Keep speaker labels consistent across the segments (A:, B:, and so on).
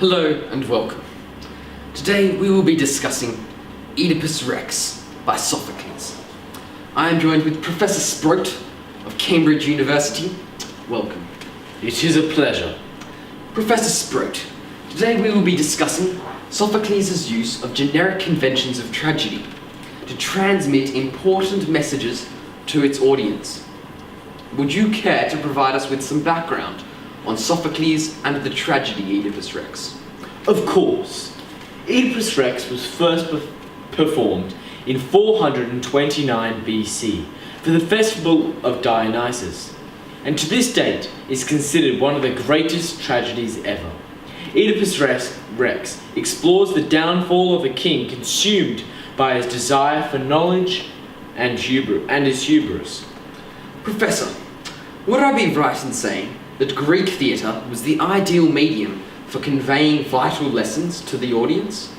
A: Hello and welcome. Today we will be discussing Oedipus Rex by Sophocles. I am joined with Professor Sproat of Cambridge University. Welcome.
B: It is a pleasure.
A: Professor Sproat, today we will be discussing Sophocles' use of generic conventions of tragedy to transmit important messages to its audience. Would you care to provide us with some background on Sophocles and the tragedy Oedipus Rex?
B: Of course. Oedipus Rex was first performed in 429 BC for the festival of Dionysus, and to this date is considered one of the greatest tragedies ever. Oedipus Rex explores the downfall of a king consumed by his desire for knowledge and his hubris.
A: Professor, would I be right in saying that Greek theatre was the ideal medium for conveying vital lessons to the audience?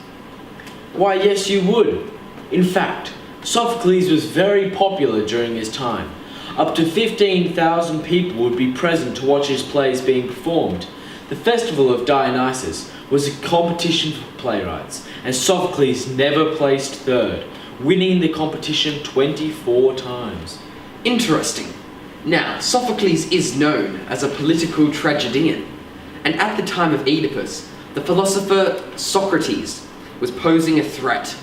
B: Why, yes, you would. In fact, Sophocles was very popular during his time. Up to 15,000 people would be present to watch his plays being performed. The festival of Dionysus was a competition for playwrights, and Sophocles never placed third, winning the competition 24 times.
A: Interesting. Now, Sophocles is known as a political tragedian, and at the time of Oedipus, the philosopher Socrates was posing a threat.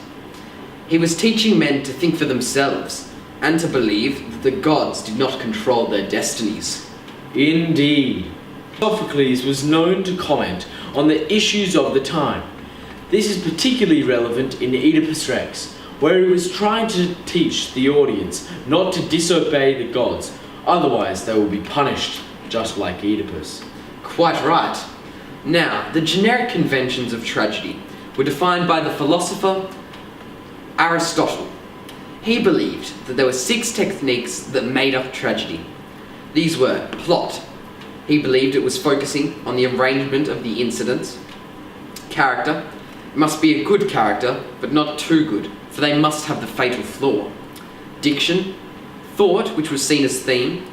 A: He was teaching men to think for themselves and to believe that the gods did not control their destinies.
B: Indeed. Sophocles was known to comment on the issues of the time. This is particularly relevant in Oedipus Rex, where he was trying to teach the audience not to disobey the gods, otherwise they will be punished, just like Oedipus.
A: Quite right. Now, the generic conventions of tragedy were defined by the philosopher Aristotle. He believed that there were 6 techniques that made up tragedy. These were plot. He believed it was focusing on the arrangement of the incidents. Character. It must be a good character, but not too good, for they must have the fatal flaw. Diction. Thought, which was seen as theme.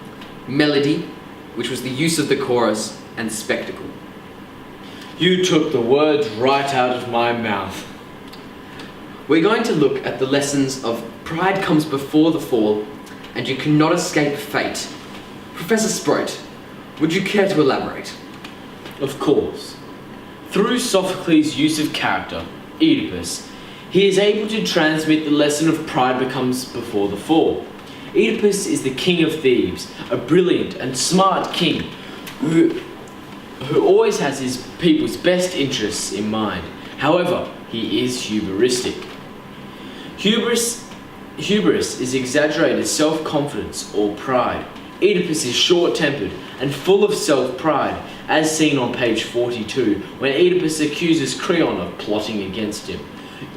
A: Melody, which was the use of the chorus. And spectacle.
B: You took the words right out of my mouth.
A: We're going to look at the lessons of pride comes before the fall, and you cannot escape fate. Professor Sproat, would you care to elaborate?
B: Of course. Through Sophocles' use of character, Oedipus, he is able to transmit the lesson of pride becomes before the fall. Oedipus is the king of Thebes, a brilliant and smart king who always has his people's best interests in mind. However, he is hubristic. Hubris is exaggerated self-confidence or pride. Oedipus is short-tempered and full of self-pride, as seen on page 42, when Oedipus accuses Creon of plotting against him.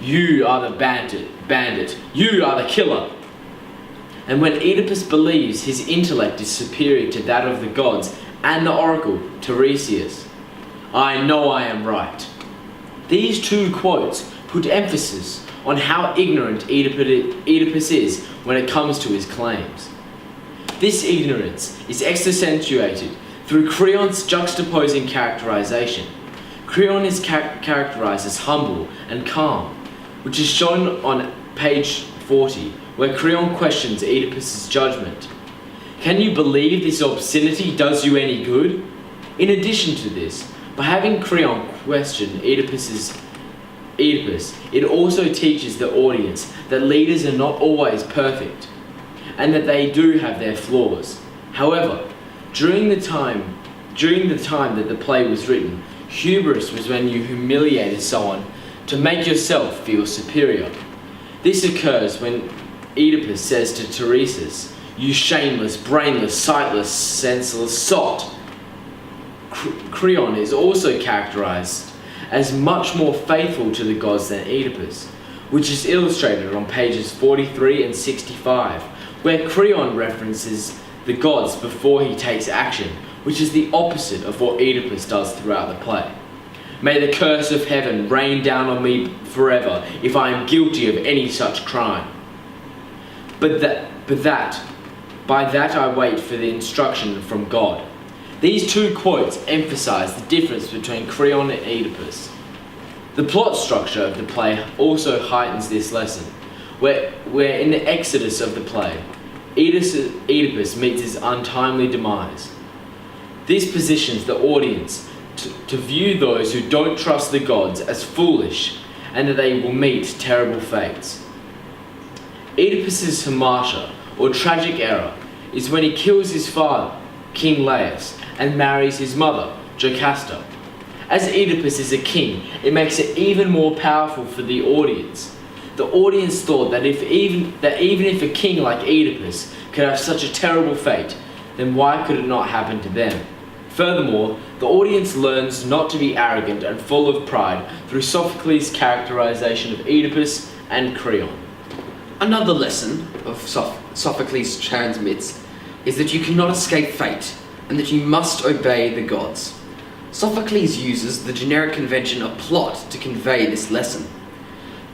B: You are the bandit, you are the killer. And when Oedipus believes his intellect is superior to that of the gods and the oracle, Tiresias, I know I am right. These 2 quotes put emphasis on how ignorant Oedipus is when it comes to his claims. This ignorance is accentuated through Creon's juxtaposing characterization. Creon is characterized as humble and calm, which is shown on page 40, where Creon questions Oedipus' judgment. Can you believe this obscenity does you any good? In addition to this, by having Creon question Oedipus, it also teaches the audience that leaders are not always perfect, and that they do have their flaws. However, during the time that the play was written, hubris was when you humiliated someone to make yourself feel superior. This occurs when Oedipus says to Tiresias, "You shameless, brainless, sightless, senseless sot." Creon is also characterized as much more faithful to the gods than Oedipus, which is illustrated on pages 43 and 65, where Creon references the gods before he takes action, which is the opposite of what Oedipus does throughout the play. May the curse of heaven rain down on me forever if I am guilty of any such crime. By that I wait for the instruction from God. These two quotes emphasize the difference between Creon and Oedipus. The plot structure of the play also heightens this lesson, where in the exodus of the play, Oedipus meets his untimely demise. This positions the audience to view those who don't trust the gods as foolish and that they will meet terrible fates. Oedipus's hamartia, or tragic error, is when he kills his father, King Laius, and marries his mother, Jocasta. As Oedipus is a king, it makes it even more powerful for the audience. The audience thought that even if a king like Oedipus could have such a terrible fate, then why could it not happen to them? Furthermore, the audience learns not to be arrogant and full of pride through Sophocles' characterization of Oedipus and Creon.
A: Another lesson of Sophocles transmits is that you cannot escape fate and that you must obey the gods. Sophocles uses the generic convention of plot to convey this lesson.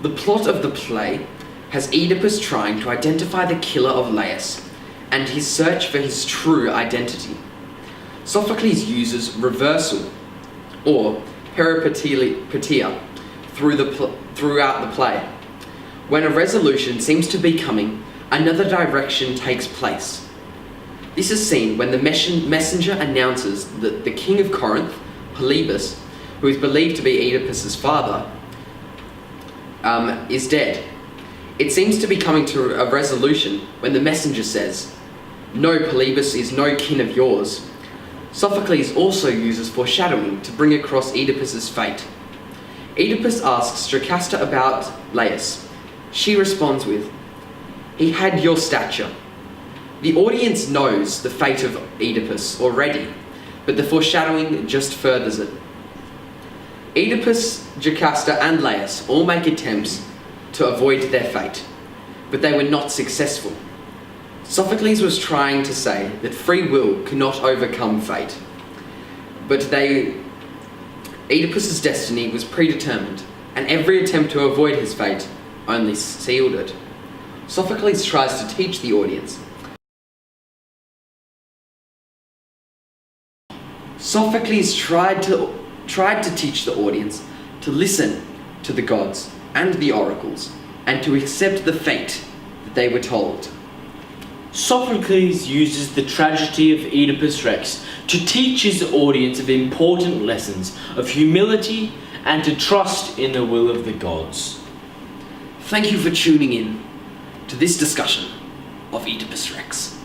A: The plot of the play has Oedipus trying to identify the killer of Laius and his search for his true identity. Sophocles uses reversal, or peripeteia, throughout the play. When a resolution seems to be coming, another direction takes place. This is seen when the messenger announces that the king of Corinth, Oedipus, who is believed to be Oedipus's father, is dead. It seems to be coming to a resolution when the messenger says, "No, Oedipus is no kin of yours." Sophocles also uses foreshadowing to bring across Oedipus's fate. Oedipus asks Jocasta about Laius. She responds with, "He had your stature." The audience knows the fate of Oedipus already, but the foreshadowing just furthers it. Oedipus, Jocasta, and Laius all make attempts to avoid their fate, but they were not successful. Sophocles was trying to say that free will cannot overcome fate, but Oedipus's destiny was predetermined, and every attempt to avoid his fate only sealed it. Sophocles tries to teach the audience. Sophocles tried to teach the audience to listen to the gods and the oracles, and to accept the fate that they were told.
B: Sophocles uses the tragedy of Oedipus Rex to teach his audience of important lessons of humility and to trust in the will of the gods.
A: Thank you for tuning in to this discussion of Oedipus Rex.